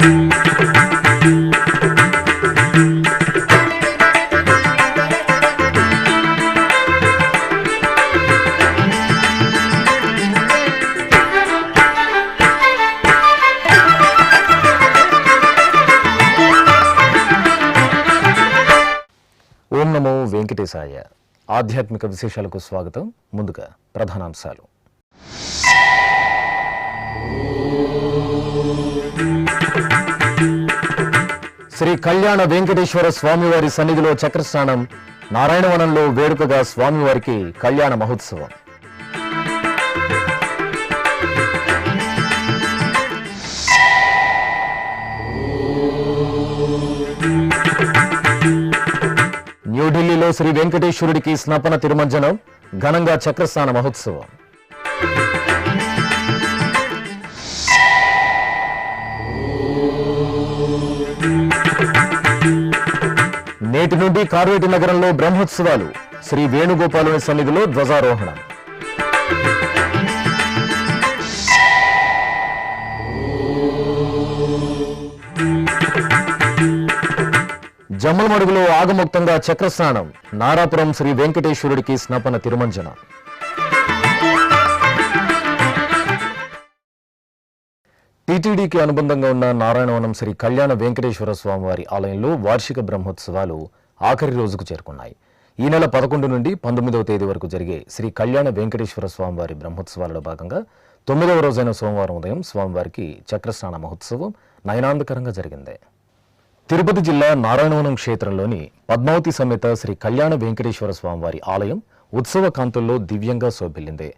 ఓం నమో వెంకటేశాయ. ఆధ్యాత్మిక విశేషాలకు స్వాగతం. ముందుగా ప్రధానాంశాలు. శ్రీ కళ్యాణ వెంకటేశ్వర స్వామివారి సన్నిధిలో చక్రస్నానం, నారాయణవనంలో వేడుకగా స్వామివారికి కళ్యాణ మహోత్సవం. న్యూఢిల్లీలో శ్రీ వెంకటేశ్వరుడికి స్నపన తిరుమంజనం, ఘనంగా చక్రస్నాన మహోత్సవం. నేటి నుండి కార్వేటి నగరంలో బ్రహ్మోత్సవాలు, శ్రీ వేణుగోపాలుని సన్నిధిలో ధ్వజారోహణం. జమ్మలమడుగులో ఆగమోక్తంగా చక్రస్నానం, నారాపురం శ్రీ వెంకటేశ్వరుడికి స్నపన తిరుమంజనం. టీటీడీకి అనుబంధంగా ఉన్న నారాయణవనం శ్రీ కళ్యాణ వెంకటేశ్వర స్వామివారి ఆలయంలో వార్షిక బ్రహ్మోత్సవాలు ఆఖరి రోజుకు చేరుకున్నాయి. ఈ నెల 11 నుండి 19వ తేదీ వరకు జరిగే శ్రీ కళ్యాణ వెంకటేశ్వర స్వామివారి బ్రహ్మోత్సవాలలో భాగంగా 9వ రోజైన సోమవారం ఉదయం స్వామివారికి చక్రస్నాన మహోత్సవం నయనాందకరంగా జరిగింది. తిరుపతి జిల్లా నారాయణవనం క్షేత్రంలోని పద్మావతి సమేత శ్రీ కళ్యాణ వెంకటేశ్వర స్వామివారి ఆలయం ఉత్సవ కాంతుల్లో దివ్యంగా శోభిల్లింది.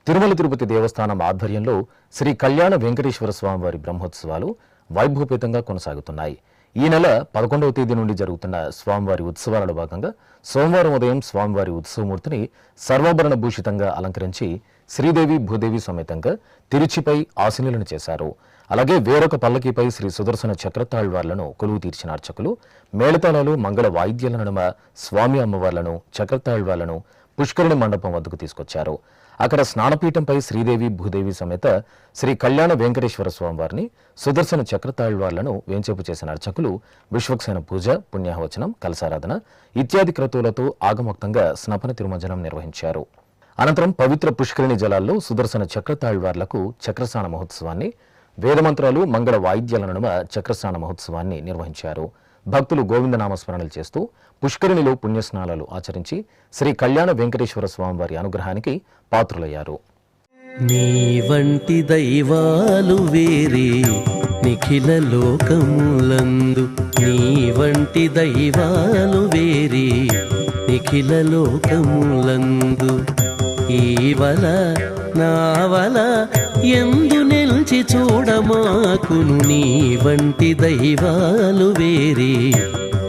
తిరుమల తిరుపతి దేవస్థానం ఆధ్వర్యంలో శ్రీ కళ్యాణ వెంకటేశ్వర స్వామివారి బ్రహ్మోత్సవాలు వైభవపేతంగా కొనసాగుతున్నాయి. ఈ నెల 11వ తేదీ నుండి జరుగుతున్న స్వామివారి ఉత్సవాలలో భాగంగా సోమవారం ఉదయం స్వామివారి ఉత్సవమూర్తిని సర్వాభరణ భూషితంగా అలంకరించి శ్రీదేవి భూదేవి సమేతంగా తిరుచిపై ఆశీనులను చేశారు. అలాగే వేరొక పల్లకీపై శ్రీ సుదర్శన చక్రతాళ్వార్లను కొలువు తీర్చిన అర్చకులు మేళతాళాలు, మంగళ వాయిద్యాల నడుమ స్వామి అమ్మవార్లను, చక్రతాళ్వార్లను పుష్కరిణి మండపం వద్దకు తీసుకొచ్చారు. అక్కడ స్నానపీఠంపై శ్రీదేవి భూదేవి సమేత శ్రీ కళ్యాణ వెంకటేశ్వర స్వామివారిని, సుదర్శన చక్రతాళ్వార్లను వేంచేపు చేసిన అర్చకులు విశ్వక్సేన పూజ, పుణ్యాహవచనం, కలసారాధన ఇత్యాది క్రతువులతో ఆగమోక్తంగా స్నపన తిరుమంజనం నిర్వహించారు. అనంతరం పవిత్ర పుష్కరిణి జలాల్లో సుదర్శన చక్రతాళ్వార్లకు చక్రస్నాన మహోత్సవాన్ని, వేదమంత్రాలు, మంగళ వాయిద్యాల నడుమ చక్రస్నాన మహోత్సవాన్ని నిర్వహించారు. భక్తులు గోవిందనామస్మరణలు చేస్తూ పుష్కరిణిలో పుణ్యస్నానాలు ఆచరించి శ్రీ కళ్యాణ వెంకటేశ్వర స్వామివారి అనుగ్రహానికి పాత్రులయ్యారు. నీ వంటి దైవాలు వేరే నిఖిల లోకములందు, నీ వంటి దైవాలు వేరే నిఖిల లోకములందు, ఈవల నావల ఎందు నిల్చి చూడమాకును, నీ వంటి దైవాలు వేరే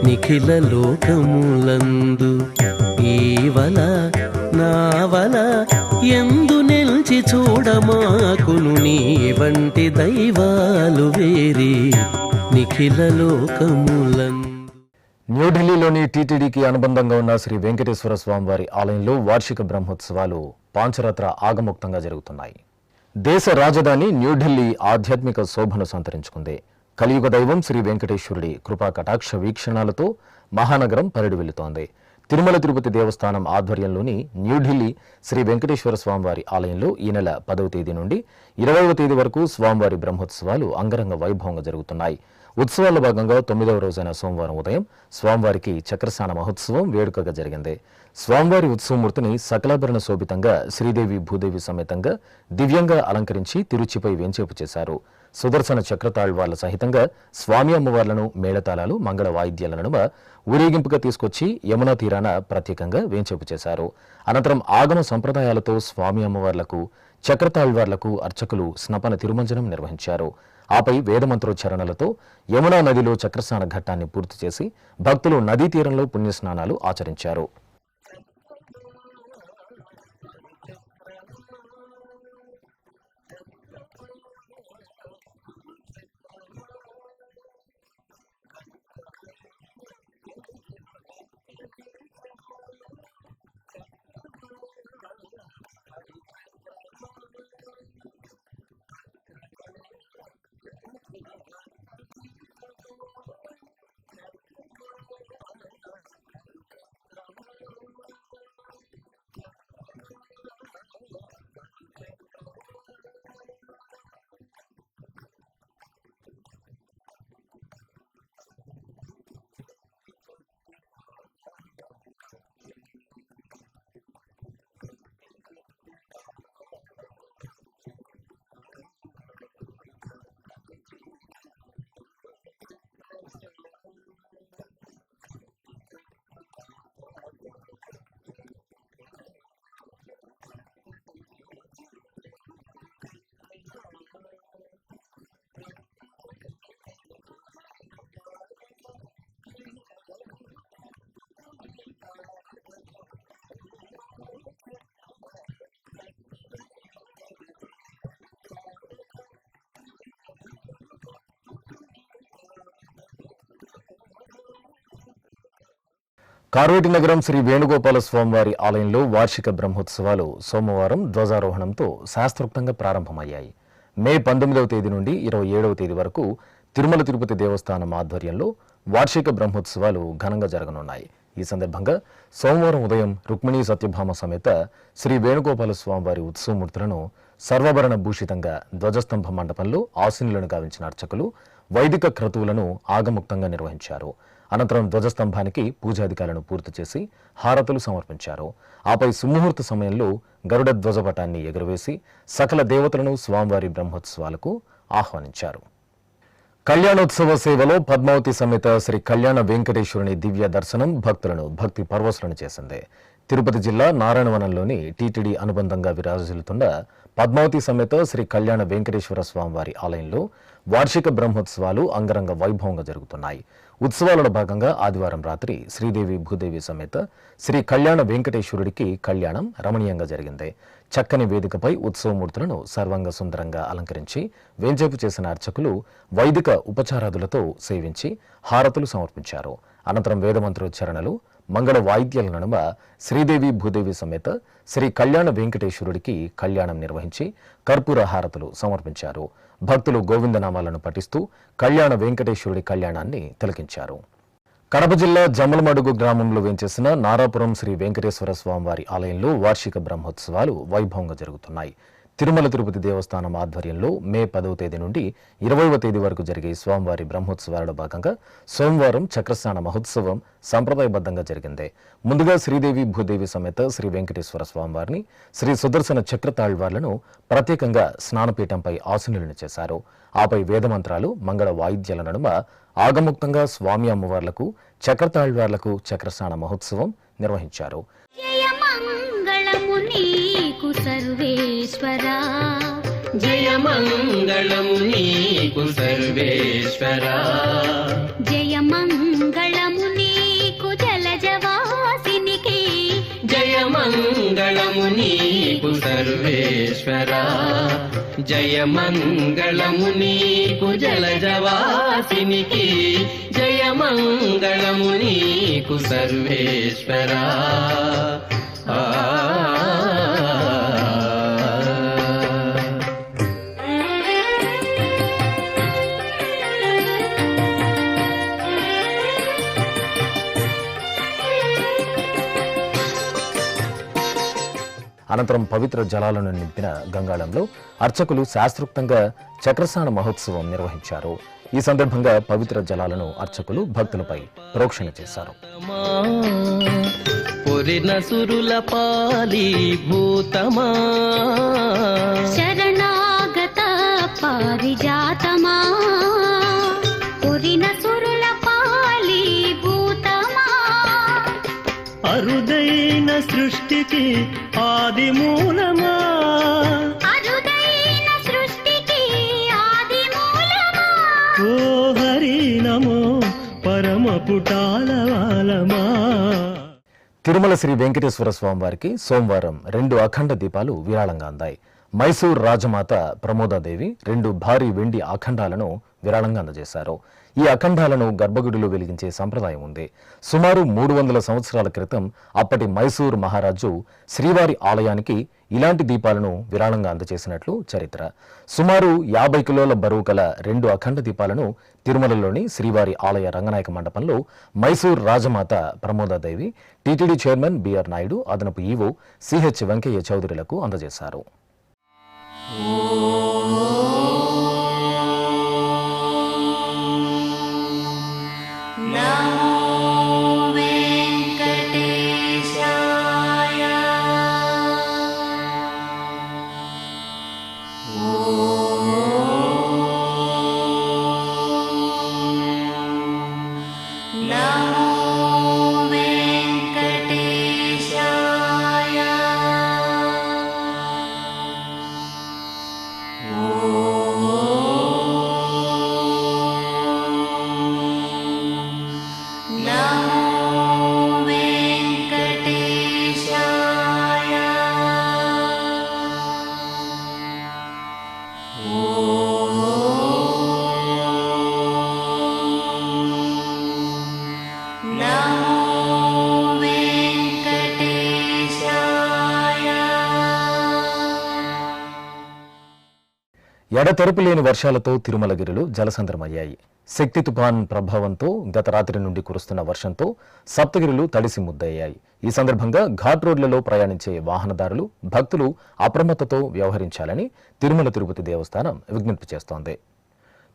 నిఖిల లోకములందు, ఈవల నావల ఎందు నిల్చి చూడమాకును, నీ వంటి దైవాలు వేరే నిఖిల లోకములందు. న్యూఢిల్లీలోని టీటీడీకి అనుబంధంగా ఉన్న శ్రీ వెంకటేశ్వర స్వామివారి ఆలయంలో వార్షిక బ్రహ్మోత్సవాలు పాంచరాత్ర ఆగమోక్తంగా జరుగుతున్నాయి. దేశ రాజధాని న్యూఢిల్లీ ఆధ్యాత్మిక శోభను సంతరించుకుంది. కలియుగ దైవం శ్రీ వెంకటేశ్వరుడి కృపా కటాక్ష వీక్షణాలతో మహానగరం పరిడి వెళుతోంది. తిరుమల తిరుపతి దేవస్థానం ఆధ్వర్యంలోని న్యూఢిల్లీ శ్రీ వెంకటేశ్వర స్వామివారి ఆలయంలో ఈ నెల 10వ తేదీ నుండి 20వ తేదీ వరకు స్వామివారి బ్రహ్మోత్సవాలు అంగరంగ వైభవంగా జరుగుతున్నాయి. ఉత్సవాల్లో భాగంగా 9వ రోజైన సోమవారం ఉదయం స్వామివారికి చక్రస్నాన మహోత్సవం వేడుకగా జరిగింది. స్వామివారి ఉత్సవమూర్తిని సకలాభరణ శోభితంగా శ్రీదేవి భూదేవి సమేతంగా దివ్యంగా అలంకరించి తిరుచిపై వేంచేపు చేశారు. సుదర్శన చక్రతాళ్వార్ల సహితంగా స్వామి అమ్మవార్లను మేళతాళాలు, మంగళ వాయిద్యాల నడుమ ఊరేగింపుగా తీసుకొచ్చి యమునా తీరాన ప్రత్యేకంగా వేంచేపు చేశారు. అనంతరం ఆగమ సంప్రదాయాలతో స్వామి అమ్మవార్లకు, చక్రతాళ్వార్లకు అర్చకులు స్నపన తిరుమంజనం నిర్వహించారు. ఆపై వేదమంత్రోచ్చారణలతో యమునా నదిలో చక్రస్నాన ఘట్టాన్ని పూర్తి చేసి భక్తులు నదీ తీరంలో పుణ్యస్నానాలు ఆచరించారు. కార్వేటి నగరం శ్రీ వేణుగోపాల స్వామివారి ఆలయంలో వార్షిక బ్రహ్మోత్సవాలు సోమవారం ధ్వజారోహణంతో శాస్త్రోక్తంగా ప్రారంభమయ్యాయి. మే 19వ తేదీ నుండి 27వ తేదీ వరకు తిరుమల తిరుపతి దేవస్థానం ఆధ్వర్యంలో వార్షిక బ్రహ్మోత్సవాలు ఘనంగా జరగనున్నాయి. ఈ సందర్భంగా సోమవారం ఉదయం రుక్మిణీ సత్యభామ సమేత శ్రీ వేణుగోపాల స్వామివారి ఉత్సవమూర్తులను సర్వాభరణ భూషితంగా ధ్వజస్తంభ మండపంలో ఆసీనులను గావించిన అర్చకులు వైదిక క్రతువులను ఆగముక్తంగా నిర్వహించారు. అనంతరం ధ్వజస్తంభానికి పూజాధికారులను పూర్తి చేసి హారతులు సమర్పించారు. ఆపై సుముహూర్త సమయంలో గరుడ ధ్వజపటాన్ని ఎగురవేసి సకల దేవతలను స్వామివారి బ్రహ్మోత్సవాలకు ఆహ్వానించారు. కళ్యాణోత్సవ సేవలో పద్మావతి సమేత శ్రీ కళ్యాణ వెంకటేశ్వరుని దివ్య దర్శనం భక్తులను భక్తి పరవశులను చేసింది. తిరుపతి జిల్లా నారాయణవనంలోని టీటీడీ అనుబంధంగా విరాజిల్లుతున్న పద్మావతి సమేత శ్రీ కళ్యాణ వెంకటేశ్వర స్వామివారి ఆలయంలో వార్షిక బ్రహ్మోత్సవాలు అంగరంగ వైభవంగా జరుగుతున్నాయి. ఉత్సవాలలో భాగంగా ఆదివారం రాత్రి శ్రీదేవి భూదేవి సమేత శ్రీ కళ్యాణ వెంకటేశ్వరుడికి కళ్యాణం రమణీయంగా జరిగింది. చక్కని వేదికపై ఉత్సవమూర్తులను సర్వంగ సుందరంగా అలంకరించి వేంచేపు చేసిన అర్చకులు వైదిక ఉపచారాదులతో సేవించి హారతులు సమర్పించారు. అనంతరం వేదమంత్రోచ్చారణలు మంగళ వాయిద్యాల నడుమ శ్రీదేవి భూదేవి సమేత శ్రీ కళ్యాణ వెంకటేశ్వరుడికి కళ్యాణం నిర్వహించి కర్పూర హారతులు సమర్పించారు. భక్తులు గోవిందనామాలను పఠిస్తూ కళ్యాణ వెంకటేశ్వరుడి కళ్యాణాన్ని తిలకించారు. కడప జిల్లా జమ్మలమడుగు గ్రామంలో వేంచేసిన నారాపురం శ్రీ వెంకటేశ్వర స్వామివారి ఆలయంలో వార్షిక బ్రహ్మోత్సవాలు వైభవంగా జరుగుతున్నాయి. తిరుమల తిరుపతి దేవస్థానం ఆధ్వర్యంలో మే 10వ తేదీ నుండి 20వ తేదీ వరకు జరిగే స్వామివారి బ్రహ్మోత్సవాలలో భాగంగా సోమవారం చక్రస్నాన మహోత్సవం సంప్రదాయబద్ధంగా జరిగింది. ముందుగా శ్రీదేవి భూదేవి సమేత శ్రీ వెంకటేశ్వర స్వామివారిని శ్రీ సుదర్శన చక్రతాళ్వార్లను ప్రత్యేకంగా స్నానపీఠంపై ఆసీనులను చేశారు. ఆపై వేదమంత్రాలు మంగళ వాయిద్యాల నడుమ ఆగముక్తంగా స్వామి అమ్మవార్లకు చక్రతాళ్వార్లకు చక్రస్నాన మహోత్సవం నిర్వహించారు. సర్వేశ్వరా జయ మంగళము నీకు సర్వేశ్వరా, జయ మంగళము నీకు జలజవాసినికి, జయ మంగళము నీకు సర్వేశ్వరా, జయ మంగళము నీకు జలజవాసినికి, జయ మంగళము నీకు సర్వేశ్వరా. అనంతరం పవిత్ర జలాలను నింపిన గంగాళంలో అర్చకులు శాస్త్రోక్తంగా చక్రస్నాన మహోత్సవం నిర్వహించారు. ఈ సందర్భంగా పవిత్ర జలాలను అర్చకులు భక్తులపై ప్రోక్షణ చేశారు. సురుల పాలి భూతమా శరణాగత పారిజాతమా, పురిన సురుల పాలి భూతమా, అరుదైన సృష్టికి ఆది మూలమా, అరుదైన సృష్టికి ఆది మూలమా, ఓ హరి నమో పరమ పుటాలవాలమా. తిరుమల శ్రీ వెంకటేశ్వర స్వామివారికి సోమవారం 2 అఖండ దీపాలు విరాళంగా అందాయి. మైసూర్ రాజమాత ప్రమోదాదేవి 2 భారీ వెండి అఖండాలను విరాళంగా అందజేశారు. ఈ అఖండాలను గర్భగుడిలో వెలిగించే సంప్రదాయం ఉంది. సుమారు 300 సంవత్సరాల క్రితం అప్పటి మైసూర్ మహారాజు శ్రీవారి ఆలయానికి ఇలాంటి దీపాలను విరాళంగా అందజేసినట్లు చరిత్ర. సుమారు 50 కిలోల బరువు గల 2 అఖండ దీపాలను తిరుమలలోని శ్రీవారి ఆలయ రంగనాయక మండపంలో మైసూర్ రాజమాత Pramodadevi, TTD chairman BR Naidu, అదనపు ఈవో సిహెచ్ వెంకయ్య చౌదరులకు అందజేశారు. ఎడతెరపు లేని వర్షాలతో తిరుమలగిరిలు జలసంద్రమయ్యాయి. శక్తి తుఫాన్ ప్రభావంతో గత రాత్రి నుండి కురుస్తున్న వర్షంతో సప్తగిరులు తడిసి ముద్దయ్యాయి. ఈ సందర్భంగా ఘాట్ రోడ్లలో ప్రయాణించే వాహనదారులు, భక్తులు అప్రమత్తతో వ్యవహరించాలని తిరుమల తిరుపతి దేవస్థానం విజ్ఞప్తి చేస్తోంది.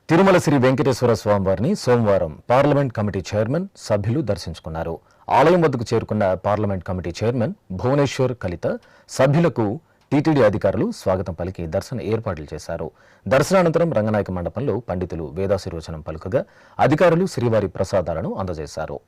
తిరుమల శ్రీ వెంకటేశ్వర స్వామివారిని సోమవారం పార్లమెంట్ కమిటీ చైర్మన్, సభ్యులు దర్శించుకున్నారు. ఆలయం వద్దకు చేరుకున్న పార్లమెంట్ కమిటీ చైర్మన్ భువనేశ్వర్ కలిత సభ్యులకు టీటీడీ అధికారులు స్వాగతం పలికి దర్శన ఏర్పాట్లు చేశారు. దర్శనానంతరం రంగనాయక మండపంలో పండితులు వేదాశీర్వచనం పలుకగా అధికారులు శ్రీవారి ప్రసాదాలను అందజేశారు.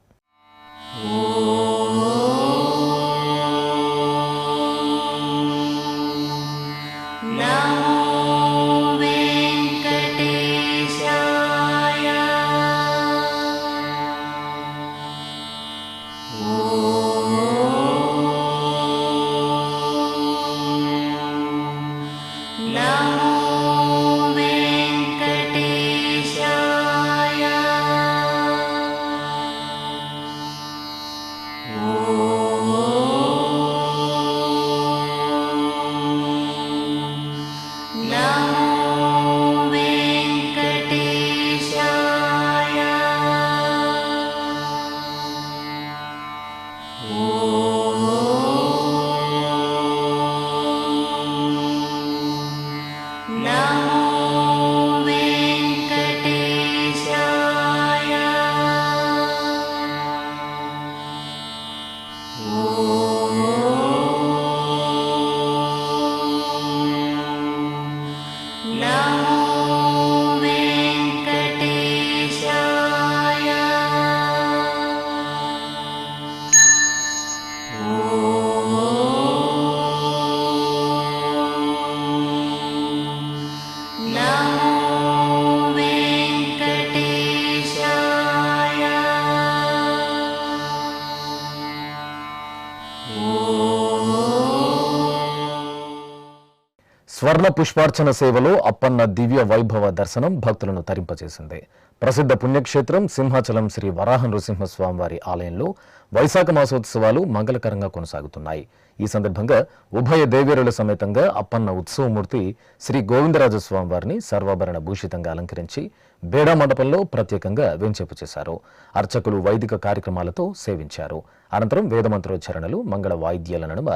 స్వర్ణ పుష్పార్చన సేవలో అప్పన్న దివ్య వైభవ దర్శనం భక్తులను తరింపచేసింది. ప్రసిద్ధ పుణ్యక్షేత్రం సింహాచలం శ్రీ వరాహ నృసింహస్వామివారి ఆలయంలో వైశాఖ మాసోత్సవాలు మంగళకరంగా కొనసాగుతున్నాయి. ఈ సందర్భంగా ఉభయ దేవేరుల సమేతంగా అప్పన్న ఉత్సవమూర్తి శ్రీ గోవిందరాజస్వామి వారిని సర్వాభరణ భూషితంగా అలంకరించి బేడా మండపంలో ప్రత్యేకంగా వేంచేపు చేశారు. అర్చకులు వైదిక కార్యక్రమాలతో సేవించారు. అనంతరం వేదమంత్రోచ్చారణలు, మంగళ వాయిద్యాల నడుమ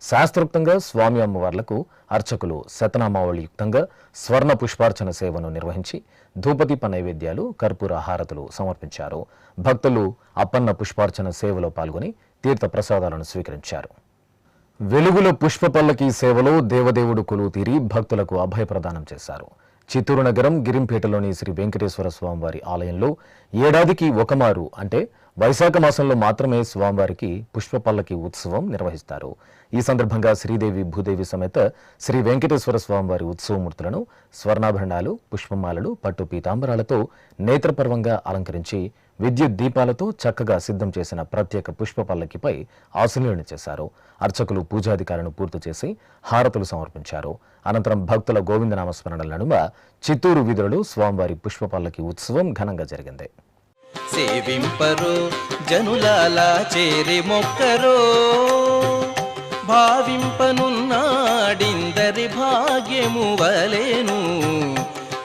శాస్త్రోక్తంగా స్వామి అమ్మవార్లకు అర్చకులు శతనామావళియుక్తంగా స్వర్ణ పుష్పార్చన సేవను నిర్వహించి ధూపదీప నైవేద్యాలు, కర్పూర హారతులు సమర్పించారు. భక్తులు అప్పన్న పుష్పార్చన సేవలో పాల్గొని తీర్థ ప్రసాదాలను స్వీకరించారు. వెలుగుల పుష్ప పల్లకి సేవలో దేవదేవుడు కొలువు తీరి భక్తులకు అభయప్రదానం చేశారు. చిత్తూరు నగరం గిరింపేటలోని శ్రీ వెంకటేశ్వర స్వామివారి ఆలయంలో ఏడాదికి ఒకమారు అంటే వైశాఖ మాసంలో మాత్రమే స్వామివారికి పుష్ప పల్లకి ఉత్సవం నిర్వహిస్తారు. ఈ సందర్భంగా శ్రీదేవి భూదేవి సమేత శ్రీ వెంకటేశ్వర స్వామివారి ఉత్సవమూర్తులను స్వర్ణాభరణాలు, పుష్పమాలలు, పట్టు పీతాంబరాలతో నేత్రపర్వంగా అలంకరించి విద్యుత్ దీపాలతో చక్కగా సిద్ధం చేసిన ప్రత్యేక పుష్ప పల్లకిపై ఆశీనులను చేశారు. అర్చకులు పూజాధికారులను పూర్తి చేసి హారతులు సమర్పించారు. అనంతరం భక్తుల గోవిందనామస్మరణల నడుమ చిత్తూరు వీధులలో స్వామివారి పుష్ప పల్లకి ఉత్సవం ఘనంగా జరిగింది. సేవింపరో జనులాలా చేరి మొక్కరో, భావింపనున్నాడిందరి భాగ్యము వలెను,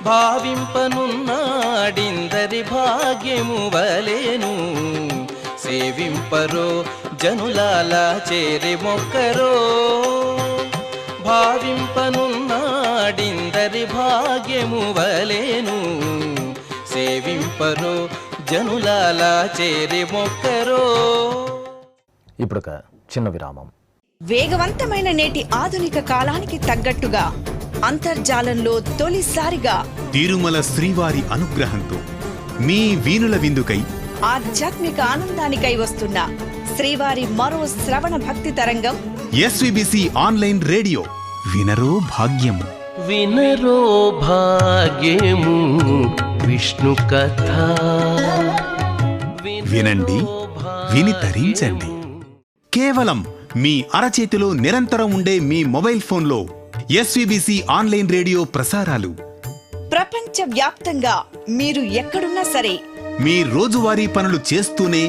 భావింపనున్నాడిందరి భాగ్యము వలెను. సేవింపరో జనులాలా చేరి మొక్కరో, భావింపనున్నాడిందరి భాగ్యము వలెను. సేవింపరో జనులాలా చేరి మొక్కరో. ఇప్పుడొక చిన్న విరామం. వేగవంతమైన నేటి ఆధునిక కాలానికి తగ్గట్టుగా అంతర్జాలంలో తొలిసారిగా తిరుమల శ్రీవారి అనుగ్రహంతో మీ వీణుల విందుకై ఆధ్యాత్మిక ఆనందానికై వస్తున్న శ్రీవారి మరో శ్రవణ భక్తి తరంగం ఎస్విబిసి ఆన్లైన్ రేడియో. వినరో భాగ్యము, వినరో భాగ్యము విష్ణు కథ. వినండి, విని తరించండి. కేవలం మీ అరచేతిలో నిరంతరం ఉండే మీ మొబైల్ ఫోన్లో ఎస్విబిసి ఆన్లైన్ రేడియో ప్రసారాలు ప్రపంచ వ్యాప్తంగా మీరు ఎక్కడున్నా సరే మీ రోజువారీ పనులు చేస్తూనే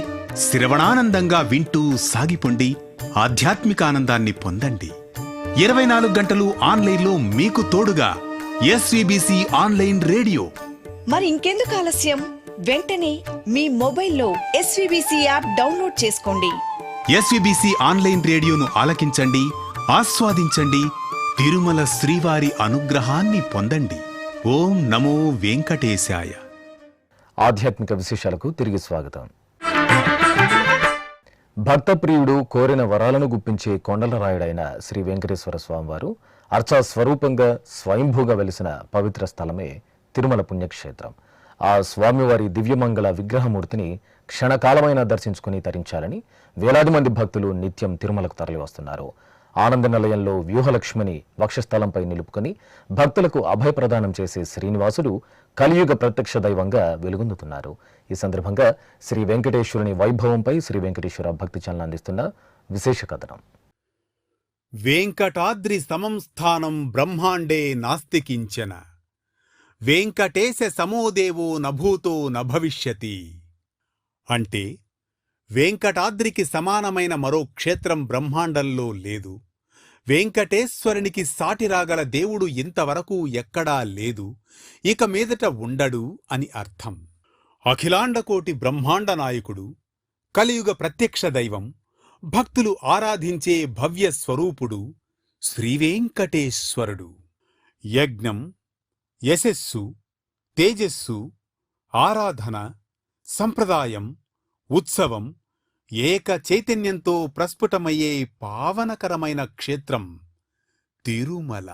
శ్రవణానందంగా వింటూ సాగిపోండి. ఆధ్యాత్మిక ఆనందాన్ని పొందండి. 24 గంటలు ఆన్లైన్లో మీకు తోడుగా ఎస్వీబీసీ ఆన్లైన్ రేడియో. మరి ఇంకెందుకు ఆలస్యం? వెంటనే మీ మొబైల్లో ఎస్వీబీసీ యాప్ డౌన్లోడ్ చేసుకోండి. ఎస్వీబీసీ ఆన్లైన్ రేడియోను ఆలకించండి, ఆస్వాదించండి, తిరుమల శ్రీవారి అనుగ్రహాన్ని పొందండి. ఓం నమో వెంకటేశాయ. ఆధ్యాత్మిక విశేషాలకు తిరిగి స్వాగతం. భక్తప్రియుడు కోరిన వరాలను గుప్పించే కొండలరాయుడైన శ్రీ వెంకటేశ్వర స్వామివారు అర్చా స్వరూపంగా స్వయంభూగా వెలిసిన పవిత్ర స్థలమే తిరుమల పుణ్యక్షేత్రం. ఆ స్వామివారి దివ్యమంగళ విగ్రహమూర్తిని క్షణకాలమైన దర్శించుకుని తరించాలని వేలాది మంది భక్తులు నిత్యం తిరుమలకు తరలి వస్తున్నారు. ఆనంద నిలయంలో వ్యూహలక్ష్మిని వక్షస్థలంపై నిలుపుకొని భక్తులకు అభయప్రదానం చేసే శ్రీనివాసుడు కలియుగ ప్రత్యక్ష దైవంగా వెలుగొందుతున్నారు. ఈ సందర్భంగా శ్రీ వెంకటేశ్వరుని వైభవంపై శ్రీ వెంకటేశ్వర భక్తి ఛానల్ అందిస్తున్న విశేష కథనం. వెంకటాద్రి సమంస్థానం బ్రహ్మాండే నాస్తి కించన, వెంకటేశ సమోదేవో నభూతో నభవిష్యతి. అంటే వెంకటాద్రికి సమానమైన మరో క్షేత్రం బ్రహ్మాండంలో లేదు. వెంకటేశ్వరునికి సాటిరాగల దేవుడు ఇంతవరకు ఎక్కడా లేదు, ఇక మీదట ఉండడు అని అర్థం. అఖిలాండకోటి బ్రహ్మాండ నాయకుడు, కలియుగ ప్రత్యక్ష దైవం, భక్తులు ఆరాధించే భవ్య స్వరూపుడు శ్రీవేంకటేశ్వరుడు. యజ్ఞం, యశస్సు, తేజస్సు, ఆరాధన, సంప్రదాయం, ఉత్సవం ఏక చైతన్యంతో ప్రస్ఫుటమయ్యే పావనకరమైన క్షేత్రం తిరుమల.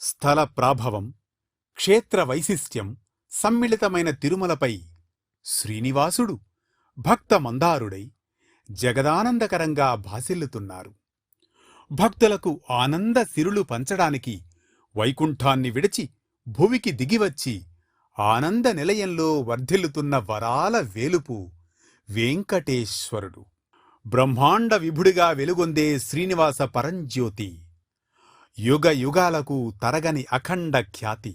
స్థల ప్రాభవం, క్షేత్ర వైశిష్ట్యం సమ్మిళితమైన తిరుమలపై శ్రీనివాసుడు భక్త మందారుడై జగదానందకరంగా భాసిల్లుతున్నారు. భక్తులకు ఆనంద సిరులు పంచడానికి వైకుంఠాన్ని విడిచి భువికి దిగివచ్చి ఆనంద నిలయంలో వర్ధిల్లుతున్న వరాల వేలుపు వెంకటేశ్వరుడు. బ్రహ్మాండ విభుడిగా వెలుగొందే శ్రీనివాస పరంజ్యోతి, యుగ యుగాలకు తరగని అఖండ ఖ్యాతి.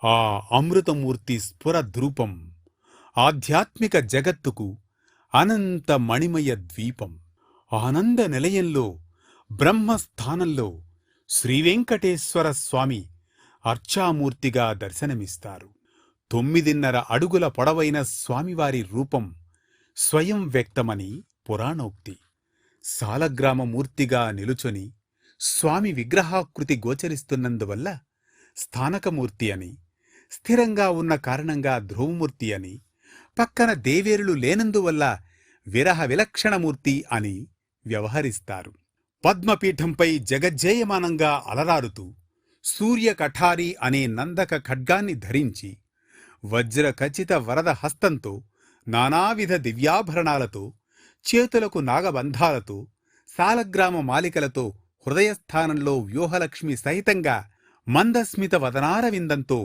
ఆ అమృతమూర్తి స్ఫురద్రూపం ఆధ్యాత్మిక జగత్తుకు అనంత మణిమయ ద్వీపం. ఆనంద నిలయంలో బ్రహ్మస్థానంలో శ్రీవెంకటేశ్వర స్వామి అర్చామూర్తిగా దర్శనమిస్తారు. 9.5 అడుగుల పొడవైన స్వామివారి రూపం స్వయం వ్యక్తమని పురాణోక్తి. సాలగ్రామమూర్తిగా నిలుచొని స్వామి విగ్రహాకృతి గోచరిస్తున్నందువల్ల స్థానకమూర్తి అని, స్థిరంగా ఉన్న కారణంగా ధ్రువమూర్తి అని, పక్కన దేవేరులు లేనందువల్ల విరహ విలక్షణమూర్తి అని వ్యవహరిస్తారు. పద్మపీఠంపై జగజ్జేయమానంగా అలరారుతూ సూర్యకఠారి అనే నందక ఖడ్గాన్ని ధరించి వజ్రఖచిత వరద హస్తంతో నానావిధ దివ్యాభరణాలతో, చేతులకు నాగబంధాలతో, సాలగ్రామ మాలికలతో హృదయస్థానంలో వ్యూహలక్ష్మి సహితంగా మందస్మిత వదనారవిందంతో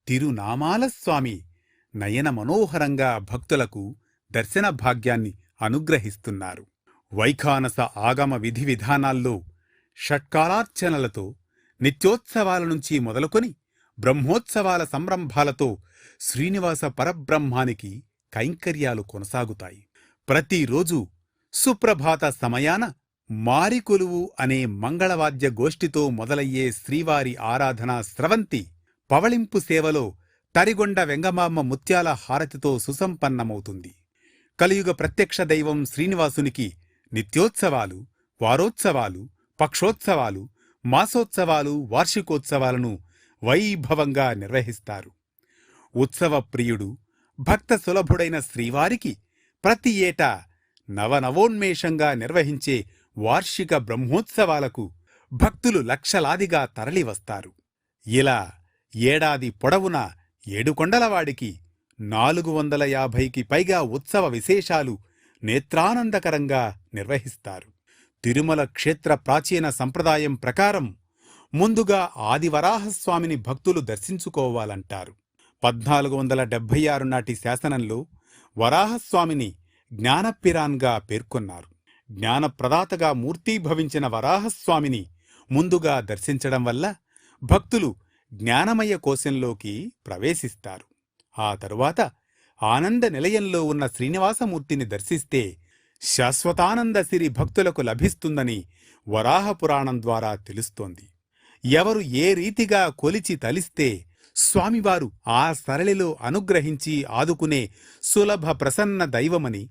తిరునామాల స్వామి నయన మనోహరంగా భక్తులకు దర్శన భాగ్యాన్ని అనుగ్రహిస్తున్నారు. వైఖానస ఆగమ విధి విధానాల్లో షట్కాలార్చనలతో, నిత్యోత్సవాల నుంచి మొదలుకొని బ్రహ్మోత్సవాల సంరంభాలతో శ్రీనివాస పరబ్రహ్మానికి కైంకర్యాలు కొనసాగుతాయి. ప్రతిరోజు సుప్రభాత సమయాన మారికొలువు అనే మంగళవాద్య గోష్ఠితో మొదలయ్యే శ్రీవారి ఆరాధనా స్రవంతి పవళింపు సేవలో తరిగొండ వెంగమాంబ ముత్యాల హారతితో సుసంపన్నమవుతుంది. కలియుగ ప్రత్యక్ష దైవం శ్రీనివాసునికి నిత్యోత్సవాలు, వారోత్సవాలు, పక్షోత్సవాలు, మాసోత్సవాలు, వార్షికోత్సవాలను వైభవంగా నిర్వహిస్తారు. ఉత్సవ ప్రియుడు, భక్త సులభుడైన శ్రీవారికి ప్రతి ఏటా నవనవోన్మేషంగా నిర్వహించే వార్షిక బ్రహ్మోత్సవాలకు భక్తులు లక్షలాదిగా తరలివస్తారు. ఇలా ఏడాది పొడవునా 7 కొండలవాడికి 450కి పైగా ఉత్సవ విశేషాలు నేత్రానందకరంగా నిర్వహిస్తారు. తిరుమల క్షేత్ర ప్రాచీన సంప్రదాయం ప్రకారం ముందుగా ఆదివరాహస్వామిని భక్తులు దర్శించుకోవాలంటారు. 1476 నాటి శాసనంలో వరాహస్వామిని జ్ఞానపిరాన్గా పేర్కొన్నారు. జ్ఞానప్రదాతగా మూర్తీభవించిన వరాహస్వామిని ముందుగా దర్శించడం వల్ల భక్తులు జ్ఞానమయ కోశంలోకి ప్రవేశిస్తారు. ఆ తరువాత ఆనంద నిలయంలో ఉన్న శ్రీనివాసమూర్తిని దర్శిస్తే శాశ్వతానంద సిరి భక్తులకు లభిస్తుందని వరాహపురాణం ద్వారా తెలుస్తోంది. ఎవరు ఏ రీతిగా కొలిచి తలిస్తే స్వామివారు ఆ సరళిలో అనుగ్రహించి ఆదుకునే సులభ ప్రసన్న దైవమని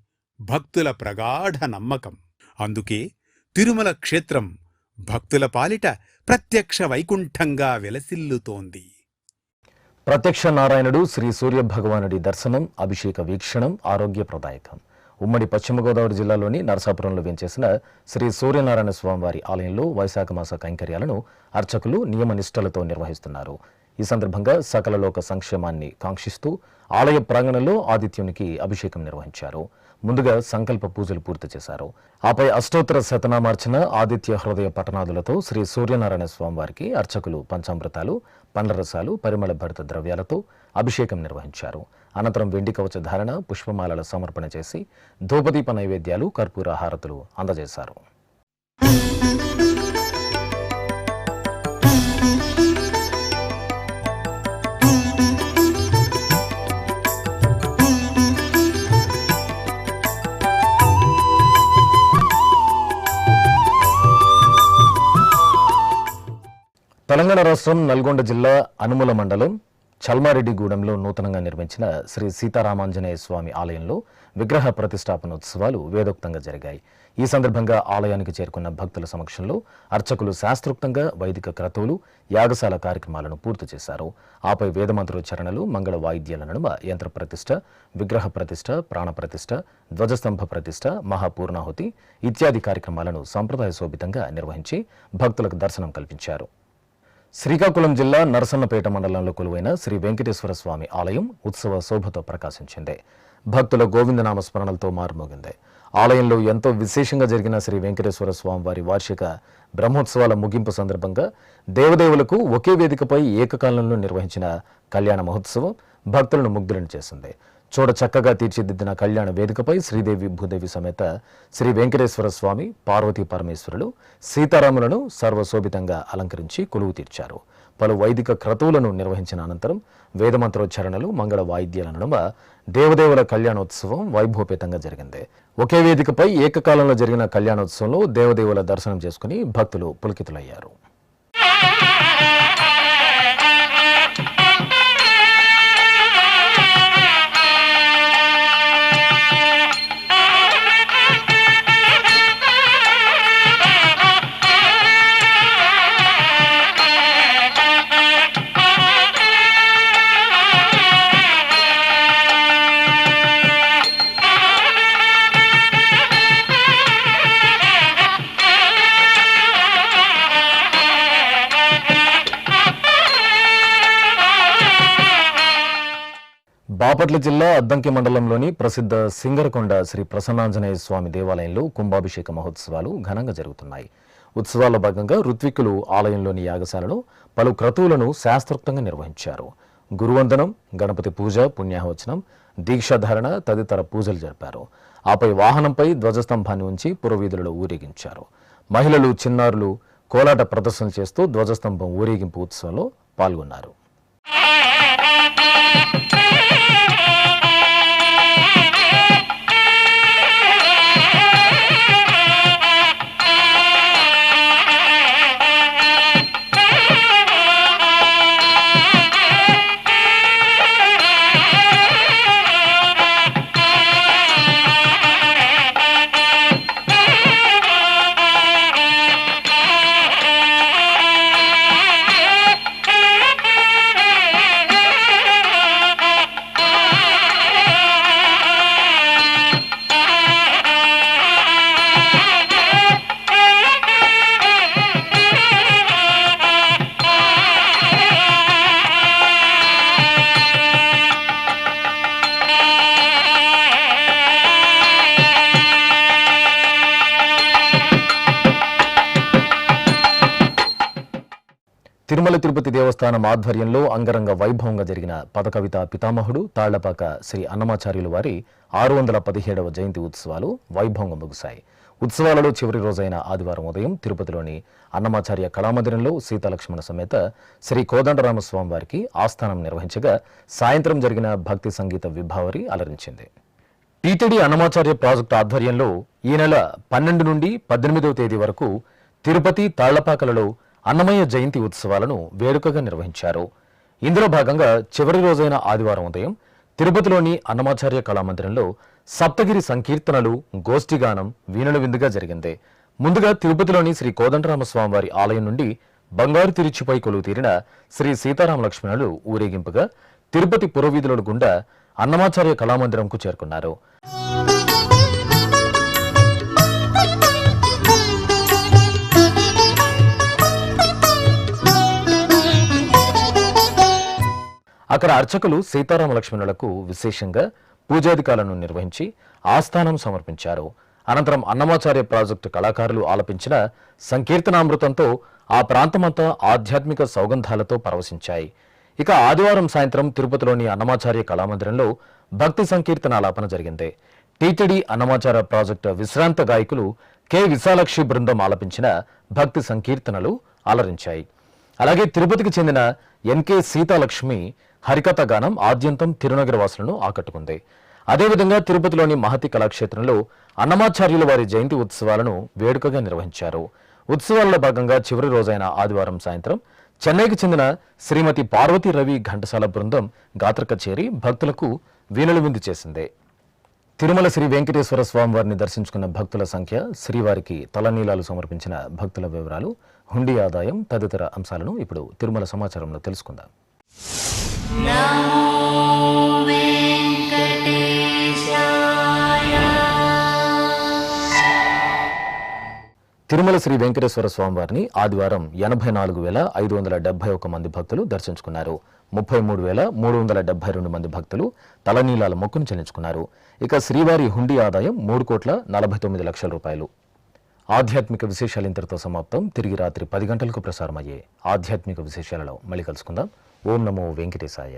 భక్తుల ప్రగాఢ నమ్మకం. అందుకే తిరుమల క్షేత్రం భక్తుల పాలిట ప్రత్యక్ష వైకుంఠంగా వెలసిల్లుతోంది. ప్రత్యక్ష నారాయణుడు శ్రీ సూర్య భగవానుడి దర్శనం, అభిషేక వీక్షణం ఆరోగ్యప్రదాయకం. ఉమ్మడి పశ్చిమ గోదావరి జిల్లాలోని నరసాపురంలో వేంచేసిన శ్రీ సూర్యనారాయణ స్వామివారి ఆలయంలో వైశాఖ మాస కైంకర్యాలను అర్చకులు నియమనిష్టలతో నిర్వహిస్తున్నారు. ఈ సందర్భంగా సకల లోక సంక్షేమాన్ని కాంక్షిస్తూ ఆలయ ప్రాంగణంలో ఆదిత్యునికి అభిషేకం నిర్వహించారు. ముందుగా సంకల్ప పూజలు పూర్తి చేశారు. ఆపై అష్టోత్తర శతనామార్చన, ఆదిత్య హృదయ పఠనాదులతో శ్రీ సూర్యనారాయణ స్వామివారికి అర్చకులు పంచామృతాలు, పండ్ల రసాలు, పరిమళ భరిత ద్రవ్యాలతో అభిషేకం నిర్వహించారు. అనంతరం వెండి కవచ ధారణ, పుష్పమాలల సమర్పణ చేసి ధూపదీప నైవేద్యాలు, కర్పూర హారతులు అందజేశారు. తెలంగాణ రాష్ట్రం నల్గొండ జిల్లా అనుముల మండలం చల్మారెడ్డిగూడెంలో నూతనంగా నిర్మించిన శ్రీ సీతారామాంజనేయ స్వామి ఆలయంలో విగ్రహ ప్రతిష్టాపనోత్సవాలు వేదోక్తంగా జరిగాయి. ఈ సందర్భంగా ఆలయానికి చేరుకున్న భక్తుల సమక్షంలో అర్చకులు శాస్త్రోక్తంగా వైదిక క్రతువులు, యాగశాల కార్యక్రమాలను పూర్తి చేశారు. ఆపై వేదమంత్రోచ్చరణలు, మంగళ వాయిద్యాల నడుమ యంత్ర ప్రతిష్ఠ, విగ్రహ ప్రతిష్ఠ, ప్రాణ ప్రతిష్ఠ, ధ్వజస్తంభ ప్రతిష్ఠ, మహాపూర్ణాహుతి ఇత్యాది కార్యక్రమాలను సంప్రదాయ శోభితంగా నిర్వహించి భక్తులకు దర్శనం కల్పించారు. శ్రీకాకుళం జిల్లా నరసన్నపేట మండలంలో కొలువైన శ్రీ వెంకటేశ్వర స్వామి ఆలయం ఉత్సవ శోభతో ప్రకాశించింది. భక్తుల గోవిందనామ స్మరణలతో మారుమోగింది. ఆలయంలో ఎంతో విశేషంగా జరిగిన శ్రీ వెంకటేశ్వర స్వామి వారి వార్షిక బ్రహ్మోత్సవాల ముగింపు సందర్భంగా దేవదేవులకు ఒకే వేదికపై ఏకకాలంలో నిర్వహించిన కళ్యాణ మహోత్సవం భక్తులను ముగ్ధులను చేసింది. చూడ చక్కగా తీర్చిదిద్దిన కళ్యాణ వేదికపై శ్రీదేవి భూదేవి సమేత శ్రీ వెంకటేశ్వర స్వామి, పార్వతీ పరమేశ్వరులు, సీతారాములను సర్వశోభితంగా అలంకరించి కొలువు తీర్చారు. పలు వైదిక క్రతువులను నిర్వహించిన అనంతరం వేదమంత్రోచ్చరణలు, మంగళ వాయిద్యాల నడుమ దేవదేవుల కళ్యాణోత్సవం వైభవపేతంగా జరిగింది. ఒకే వేదికపై ఏకకాలంలో జరిగిన కళ్యాణోత్సవంలో దేవదేవుల దర్శనం చేసుకుని భక్తులు పులకితులయ్యారు. బాపట్ల జిల్లా అద్దంకి మండలంలోని ప్రసిద్ధ సింగరకొండ శ్రీ ప్రసన్నాంజనేయ స్వామి దేవాలయంలో కుంభాభిషేక మహోత్సవాలు ఘనంగా జరుగుతున్నాయి. ఉత్సవాల్లో భాగంగా ఋత్విక్కులు ఆలయంలోని యాగశాలలో పలు క్రతువులను శాస్త్రోక్తంగా నిర్వహించారు. గురువందనం, గణపతి పూజ, పుణ్యాహవచనం, దీక్షాధారణ తదితర పూజలు జరిపారు. ఆపై వాహనంపై ధ్వజస్తంభాన్ని ఉంచి పురవీధులలో ఊరేగించారు. మహిళలు, చిన్నారులు కోలాట ప్రదర్శన చేస్తూ ధ్వజస్తంభం ఊరేగింపు ఉత్సవంలో పాల్గొన్నారు. తిరుమల తిరుపతి దేవస్థానం ఆధ్వర్యంలో అంగరంగ వైభవంగా జరిగిన పదకవిత పితామహుడు తాళ్లపాక శ్రీ అన్నమాచార్యులు వారి 617వ జయంతి ఉత్సవాలు వైభవంగా ముగిశాయి. ఉత్సవాలలో చివరి రోజైన ఆదివారం ఉదయం తిరుపతిలోని అన్నమాచార్య కళామందిరంలో సీతాలక్ష్మణ సమేత శ్రీ కోదండరామస్వామి వారికి ఆస్థానం నిర్వహించగా సాయంత్రం జరిగిన భక్తి సంగీత విభావరి అలరించింది. టీటీడీ అన్నమాచార్య ప్రాజెక్టు ఆధ్వర్యంలో ఈ నెల 12 నుండి 18వ తేదీ వరకు తిరుపతి తాళ్లపాకలలో అన్నమయ్య జయంతి ఉత్సవాలను వేడుకగా నిర్వహించారు. ఇందులో భాగంగా చివరి రోజైన ఆదివారం ఉదయం తిరుపతిలోని అన్నమాచార్య కళామందిరంలో సప్తగిరి సంకీర్తనలు, గోష్ఠిగానం, వీణుల విందుగా జరిగింది. ముందుగా తిరుపతిలోని శ్రీ కోదండరామస్వామివారి ఆలయం నుండి బంగారు తిరుచిపై కొలువు తీరిన శ్రీ సీతారామ లక్ష్మణులు ఊరేగింపుగా తిరుపతి పురవీధుల గుండా అన్నమాచార్య కళామందిరంకు చేరుకున్నారు. అక్కడ అర్చకులు సీతారామ లక్ష్మణులకు విశేషంగా పూజాధికాలను నిర్వహించి ఆస్థానం సమర్పించారు. అనంతరం అన్నమాచార్య ప్రాజెక్టు కళాకారులు ఆలపించిన సంకీర్తనామృతంతో ఆ ప్రాంతమంతా ఆధ్యాత్మిక సౌగంధాలతో పరవశించాయి. ఇక ఆదివారం సాయంత్రం తిరుపతిలోని అన్నమాచార్య కళామందిరంలో భక్తి సంకీర్తనాలాపన జరిగింది. టీటీడీ అన్నమాచార్య ప్రాజెక్టు విశ్రాంత గాయకులు కె విశాలక్షి బృందం ఆలపించిన భక్తి సంకీర్తనలు అలరించాయి. అలాగే తిరుపతికి చెందిన ఎన్కే సీతాలక్ష్మి హరికథ గానం ఆద్యంతం తిరునగర వాసులను ఆకట్టుకుంది. అదేవిధంగా తిరుపతిలోని మహతి కళాక్షేత్రంలో అన్నమాచార్యుల వారి జయంతి ఉత్సవాలను వేడుకగా నిర్వహించారు. ఉత్సవాల్లో భాగంగా చివరి రోజైన ఆదివారం సాయంత్రం చెన్నైకి చెందిన శ్రీమతి పార్వతీ రవి ఘంటసాల బృందం గాత్ర కచేరి భక్తులకు వీణుల విందు చేసింది. తిరుమల శ్రీ వెంకటేశ్వర స్వామి వారిని దర్శించుకున్న భక్తుల సంఖ్య, శ్రీవారికి తలనీలాలు సమర్పించిన భక్తుల వివరాలు, హుండీ ఆదాయం తదితర అంశాలను ఇప్పుడు తిరుమల సమాచారంలో తెలుసుకుందాం. తిరుమల శ్రీ వెంకటేశ్వర స్వామి వారిని ఆదివారం 84,571 మంది భక్తులు దర్శించుకున్నారు. 33,372 మంది భక్తులు తలనీలాల మొక్కును చెల్లించుకున్నారు. ఇక శ్రీవారి హుండీ ఆదాయం 3,49 లక్షల రూపాయలు. ఆధ్యాత్మిక విశేషాలు ఇంతటితో సమాప్తం. తిరిగి రాత్రి 10 గంటలకు ప్రసారమయ్యే ఆధ్యాత్మిక విశేషాలలో మళ్ళీ కలుసుకుందాం. ఓం నమో వెంకటేశాయ.